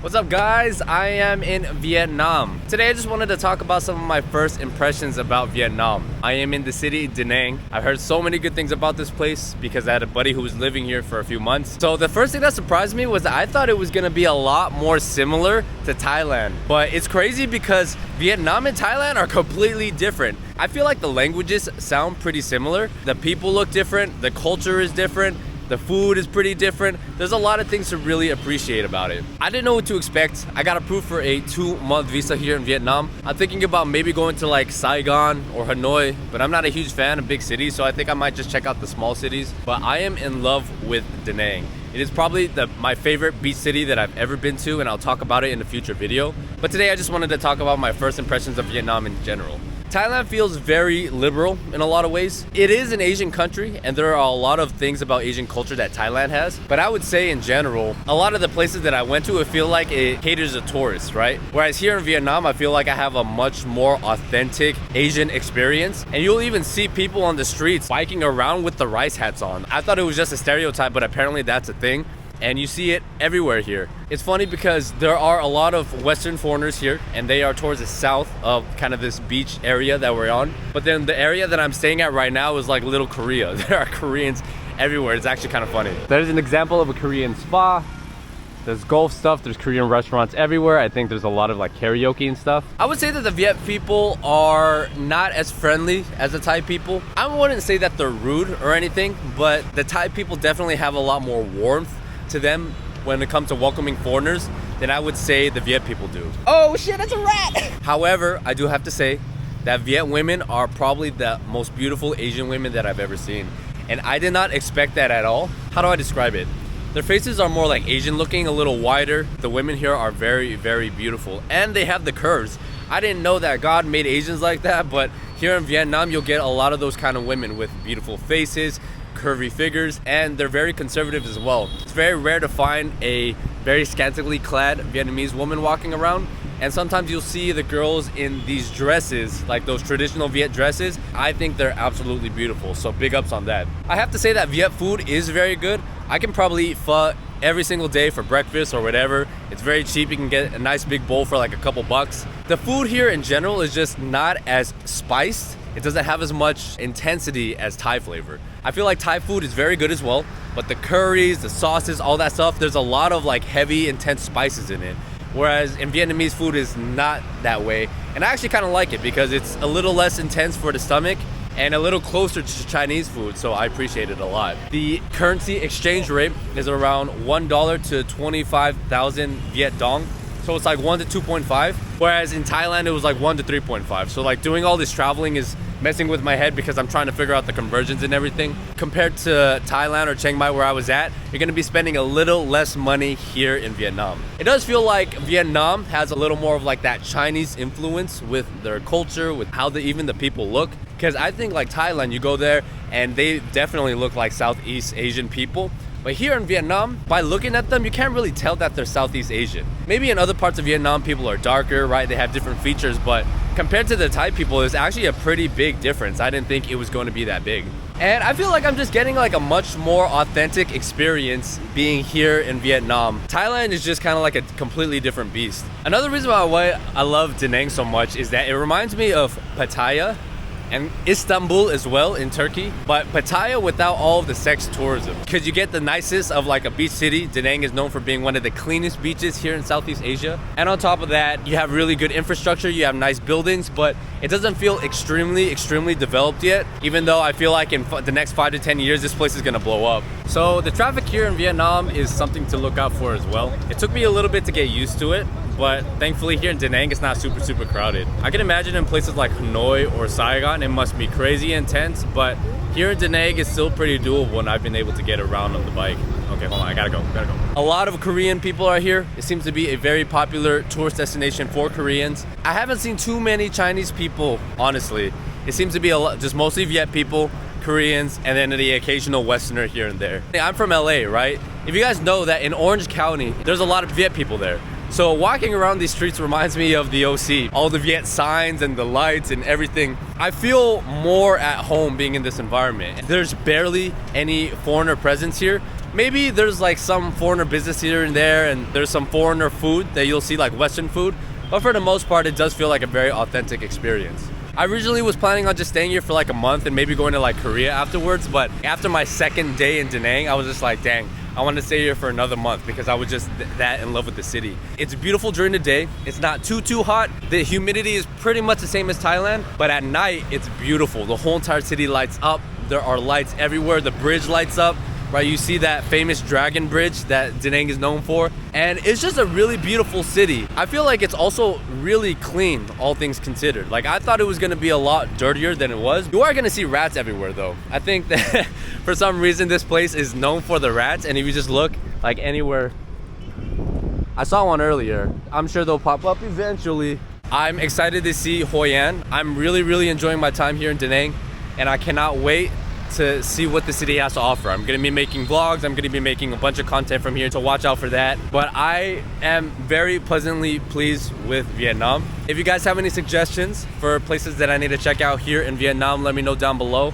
What's up guys, I am in Vietnam. Today I just wanted to talk about some of my first impressions about Vietnam. I am in the city Da Nang. I've heard so many good things about this place because I had a buddy who was living here for a few months. So the first thing that surprised me was that I thought it was gonna be a lot more similar to Thailand. But it's crazy because Vietnam and Thailand are completely different. I feel like the languages sound pretty similar. The people look different, the culture is different. The food is pretty different. There's a lot of things to really appreciate about it. I didn't know what to expect. I got approved for a 2-month visa here in Vietnam. I'm thinking about maybe going to like Saigon or Hanoi, but I'm not a huge fan of big cities, so I think I might just check out the small cities. But I am in love with Da Nang. It is probably my favorite beach city that I've ever been to, and I'll talk about it in a future video. But today I just wanted to talk about my first impressions of Vietnam in general. Thailand feels very liberal in a lot of ways. It is an Asian country and there are a lot of things about Asian culture that Thailand has. But I would say in general, a lot of the places that I went to, I feel like it caters to tourists, right? Whereas here in Vietnam, I feel like I have a much more authentic Asian experience. And you'll even see people on the streets biking around with the rice hats on. I thought it was just a stereotype, but apparently that's a thing. And you see it everywhere here. It's funny because there are a lot of Western foreigners here and they are towards the south of kind of this beach area that we're on. But then the area that I'm staying at right now is like Little Korea. There are Koreans everywhere. It's actually kind of funny. There's an example of a Korean spa. There's golf stuff, there's Korean restaurants everywhere. I think there's a lot of like karaoke and stuff. I would say that the Viet people are not as friendly as the Thai people. I wouldn't say that they're rude or anything, but the Thai people definitely have a lot more warmth to them when it comes to welcoming foreigners than I would say the Viet people do. Oh shit, that's a rat! However, I do have to say that Viet women are probably the most beautiful Asian women that I've ever seen. And I did not expect that at all. How do I describe it? Their faces are more like Asian looking, a little wider. The women here are very, very beautiful. And they have the curves. I didn't know that God made Asians like that, but here in Vietnam, you'll get a lot of those kind of women with beautiful faces, curvy figures, and they're very conservative as well. It's very rare to find a very scantily clad Vietnamese woman walking around, and sometimes you'll see the girls in these dresses, like those traditional Viet dresses. I think they're absolutely beautiful, so big ups on that. I have to say that Viet food is very good. I can probably eat pho every single day for breakfast or whatever. It's very cheap. You can get a nice big bowl for like a couple bucks. The food here in general is just not as spiced. It doesn't have as much intensity as Thai flavor. I feel like Thai food is very good as well, but the curries, the sauces, all that stuff, there's a lot of like heavy, intense spices in it. Whereas in Vietnamese food is not that way. And I actually kind of like it because it's a little less intense for the stomach and a little closer to Chinese food, so I appreciate it a lot. The currency exchange rate is around $1 to 25,000 Viet Dong. So it's like 1 to 2.5, whereas in Thailand it was like 1 to 3.5. So like doing all this traveling is messing with my head because I'm trying to figure out the conversions and everything. Compared to Thailand or Chiang Mai where I was at, you're gonna be spending a little less money here in Vietnam. It does feel like Vietnam has a little more of like that Chinese influence with their culture, with how even the people look. Because I think like Thailand, you go there and they definitely look like Southeast Asian people. But here in Vietnam, by looking at them, you can't really tell that they're Southeast Asian. Maybe in other parts of Vietnam, people are darker, right? They have different features, but compared to the Thai people, it's actually a pretty big difference. I didn't think it was going to be that big. And I feel like I'm just getting like a much more authentic experience being here in Vietnam. Thailand is just kind of like a completely different beast. Another reason why I love Da Nang so much is that it reminds me of Pattaya and Istanbul as well in Turkey, but Pattaya without all of the sex tourism. Because you get the nicest of like a beach city. Da Nang is known for being one of the cleanest beaches here in Southeast Asia. And on top of that, you have really good infrastructure, you have nice buildings, but it doesn't feel extremely developed yet, even though I feel like in the next 5 to 10 years, this place is gonna blow up. So the traffic here in Vietnam is something to look out for as well. It took me a little bit to get used to it, but thankfully here in Da Nang it's not super crowded. I can imagine in places like Hanoi or Saigon it must be crazy intense, but here in Da Nang it's still pretty doable and I've been able to get around on the bike. Okay, hold on, I gotta go. A lot of Korean people are here. It seems to be a very popular tourist destination for Koreans. I haven't seen too many Chinese people, honestly. It seems to be a lot, just mostly Viet people, Koreans, and then the occasional Westerner here and there. I'm from LA, right? If you guys know that in Orange County, there's a lot of Viet people there. So walking around these streets reminds me of the OC. All the Viet signs and the lights and everything. I feel more at home being in this environment. There's barely any foreigner presence here, Maybe there's like some foreigner business here and there, and there's some foreigner food that you'll see, like Western food, but for the most part it does feel like a very authentic experience. I originally was planning on just staying here for like a month and maybe going to like Korea afterwards, but after my second day in Da Nang, I was just like, dang, I want to stay here for another month because I was just that in love with the city. It's beautiful during the day. It's not too hot. The humidity is pretty much the same as Thailand, but at night it's beautiful. The whole entire city lights up. There are lights everywhere. The bridge lights up, right? You see that famous dragon bridge that Da Nang is known for, and it's just a really beautiful city. I feel like it's also really clean, all things considered. Like, I thought it was gonna be a lot dirtier than it was. You are gonna see rats everywhere though. I think that for some reason this place is known for the rats, and if you just look like anywhere, I saw one earlier. I'm sure they'll pop up eventually. I'm excited to see Hoi An. I'm really enjoying my time here in Da Nang, and I cannot wait to see what the city has to offer. I'm gonna be making vlogs, I'm gonna be making a bunch of content from here, so watch out for that. But I am very pleasantly pleased with Vietnam. If you guys have any suggestions for places that I need to check out here in Vietnam, let me know down below.